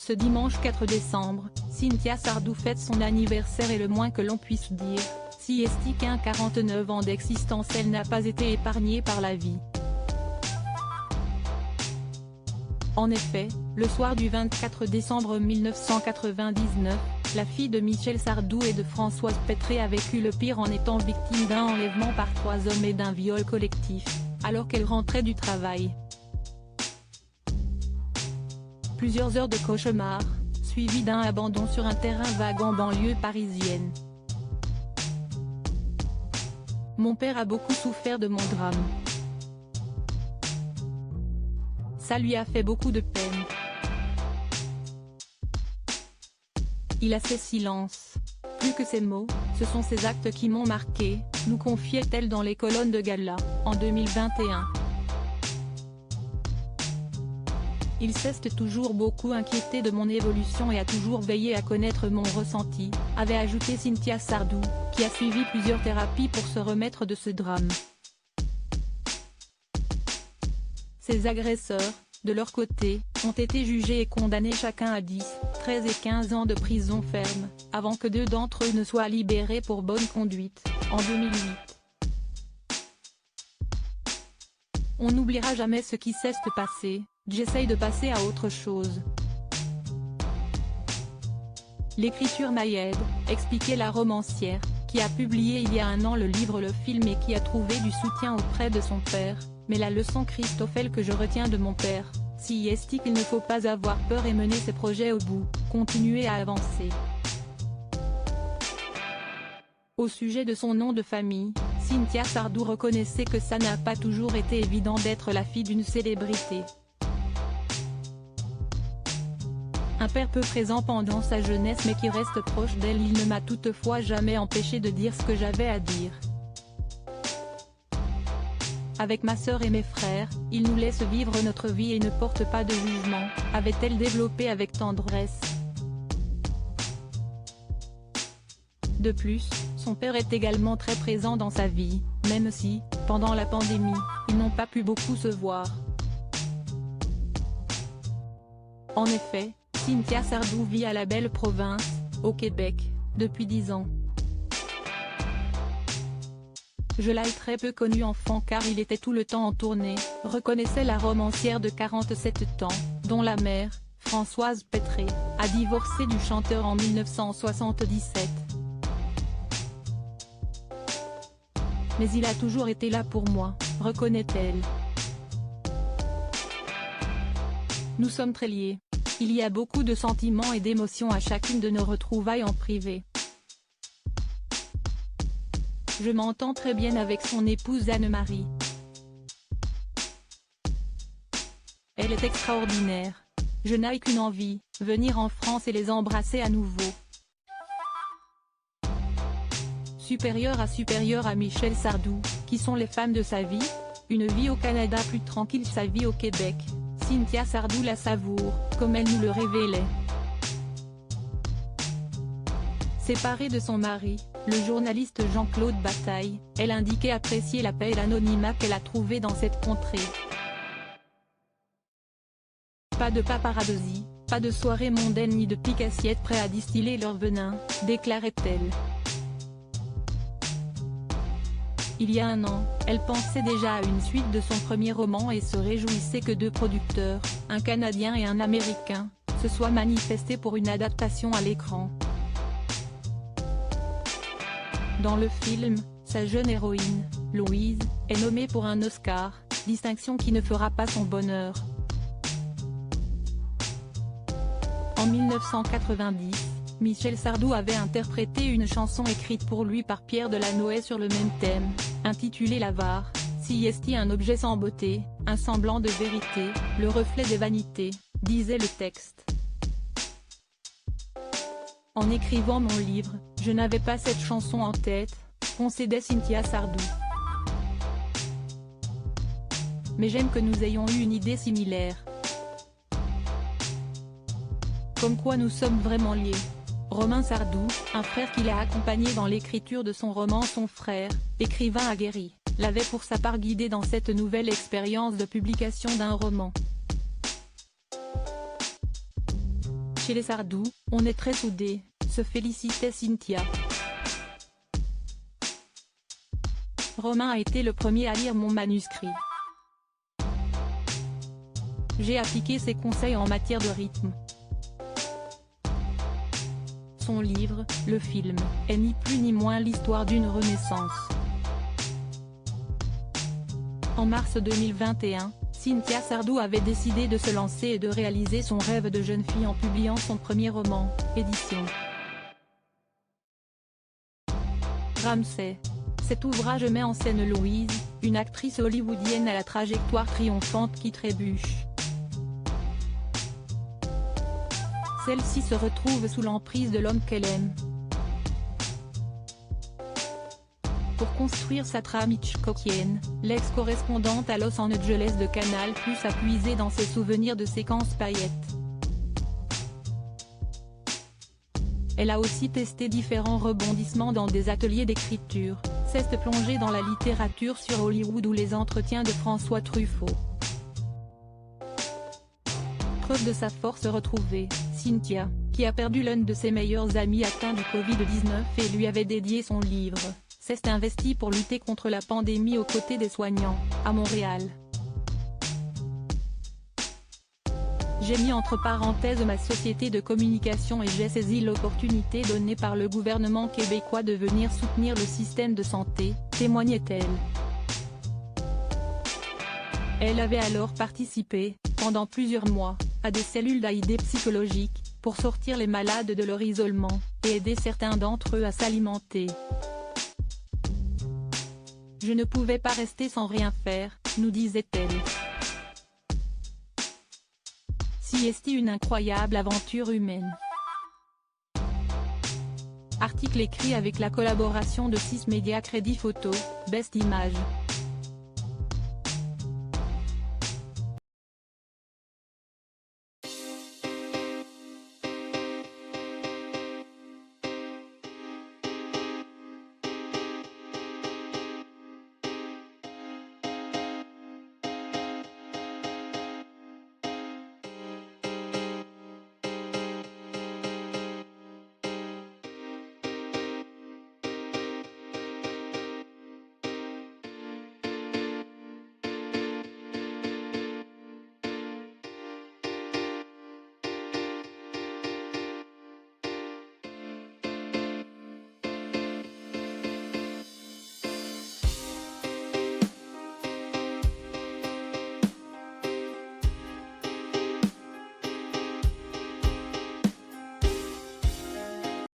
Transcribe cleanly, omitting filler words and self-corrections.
Ce dimanche 4 décembre, Cynthia Sardou fête son anniversaire et le moins que l'on puisse dire, si estique 49 ans d'existence, elle n'a pas été épargnée par la vie. En effet, le soir du 24 décembre 1999, la fille de Michel Sardou et de Françoise Pétré a vécu le pire en étant victime d'un enlèvement par 3 hommes et d'un viol collectif, alors qu'elle rentrait du travail. Plusieurs heures de cauchemar, suivies d'un abandon sur un terrain vague en banlieue parisienne. Mon père a beaucoup souffert de mon drame. Ça lui a fait beaucoup de peine. Il a ses silences. Plus que ses mots, ce sont ses actes qui m'ont marqué, nous confiait-elle dans les colonnes de Gala, en 2021. Il s'est toujours beaucoup inquiété de mon évolution et a toujours veillé à connaître mon ressenti, avait ajouté Cynthia Sardou, qui a suivi plusieurs thérapies pour se remettre de ce drame. Ses agresseurs, de leur côté, ont été jugés et condamnés chacun à 10, 13 et 15 ans de prison ferme, avant que 2 d'entre eux ne soient libérés pour bonne conduite, en 2008. On n'oubliera jamais ce qui s'est passé, j'essaye de passer à autre chose. L'écriture m'aide, expliquait la romancière, qui a publié il y a 1 an le livre Le Film et qui a trouvé du soutien auprès de son père, mais la leçon Christoffel que je retiens de mon père, si est qu'il ne faut pas avoir peur et mener ses projets au bout, continuer à avancer. Au sujet de son nom de famille, Cynthia Sardou reconnaissait que ça n'a pas toujours été évident d'être la fille d'une célébrité. Un père peu présent pendant sa jeunesse mais qui reste proche d'elle, il ne m'a toutefois jamais empêché de dire ce que j'avais à dire. Avec ma sœur et mes frères, il nous laisse vivre notre vie et ne porte pas de jugement, avait-elle développé avec tendresse. De plus, son père est également très présent dans sa vie, même si, pendant la pandémie, ils n'ont pas pu beaucoup se voir. En effet, Cynthia Sardou vit à la belle province, au Québec, depuis 10 ans. Je l'ai très peu connu enfant car il était tout le temps en tournée, reconnaissait la romancière de 47 ans, dont la mère, Françoise Pétré, a divorcé du chanteur en 1977. Mais il a toujours été là pour moi, reconnaît-elle. Nous sommes très liés. Il y a beaucoup de sentiments et d'émotions à chacune de nos retrouvailles en privé. Je m'entends très bien avec son épouse Anne-Marie. Elle est extraordinaire. Je n'ai qu'une envie, venir en France et les embrasser à nouveau. Supérieure à Michel Sardou, qui sont les femmes de sa vie, une vie au Canada plus tranquille, sa vie au Québec, Cynthia Sardou la savoure, comme elle nous le révélait. Séparée de son mari, le journaliste Jean-Claude Bataille, elle indiquait apprécier la paix et l'anonymat qu'elle a trouvé dans cette contrée. Pas de paparazzi, pas de soirée mondaine ni de pique-assiettes prêts à distiller leur venin, déclarait-elle. Il y a 1 an, elle pensait déjà à une suite de son premier roman et se réjouissait que 2 producteurs, un Canadien et un Américain, se soient manifestés pour une adaptation à l'écran. Dans le film, sa jeune héroïne, Louise, est nommée pour un Oscar, distinction qui ne fera pas son bonheur. En 1990, Michel Sardou avait interprété une chanson écrite pour lui par Pierre Delanoë sur le même thème, intitulée L'avare, si est un objet sans beauté, un semblant de vérité, le reflet des vanités, disait le texte. En écrivant mon livre, je n'avais pas cette chanson en tête, concédait Cynthia Sardou. Mais j'aime que nous ayons eu une idée similaire. Comme quoi nous sommes vraiment liés. Romain Sardou, un frère qui l'a accompagné dans l'écriture de son roman. Son frère, écrivain aguerri, l'avait pour sa part guidé dans cette nouvelle expérience de publication d'un roman. Chez les Sardou, on est très soudés, se félicitait Cynthia. Romain a été le premier à lire mon manuscrit. J'ai appliqué ses conseils en matière de rythme. Son livre, le film, est ni plus ni moins l'histoire d'une renaissance. En mars 2021, Cynthia Sardou avait décidé de se lancer et de réaliser son rêve de jeune fille en publiant son premier roman, Édition Ramsay. Cet ouvrage met en scène Louise, une actrice hollywoodienne à la trajectoire triomphante qui trébuche. Celle-ci se retrouve sous l'emprise de l'homme qu'elle aime. Pour construire sa trame hitchcockienne, l'ex-correspondante à Los Angeles de Canal+ a puisé dans ses souvenirs de séquences paillettes. Elle a aussi testé différents rebondissements dans des ateliers d'écriture, s'est plongée dans la littérature sur Hollywood ou les entretiens de François Truffaut. Preuve de sa force retrouvée, Cynthia, qui a perdu l'un de ses meilleurs amis atteint du Covid-19 et lui avait dédié son livre, s'est investie pour lutter contre la pandémie aux côtés des soignants, à Montréal. J'ai mis entre parenthèses ma société de communication et j'ai saisi l'opportunité donnée par le gouvernement québécois de venir soutenir le système de santé, témoignait-elle. Elle avait alors participé, pendant plusieurs mois, à des cellules d'AID psychologiques, pour sortir les malades de leur isolement, et aider certains d'entre eux à s'alimenter. Je ne pouvais pas rester sans rien faire, nous disait-elle. Si est une incroyable aventure humaine. Article écrit avec la collaboration de 6 médias Crédit Photo, Best Images.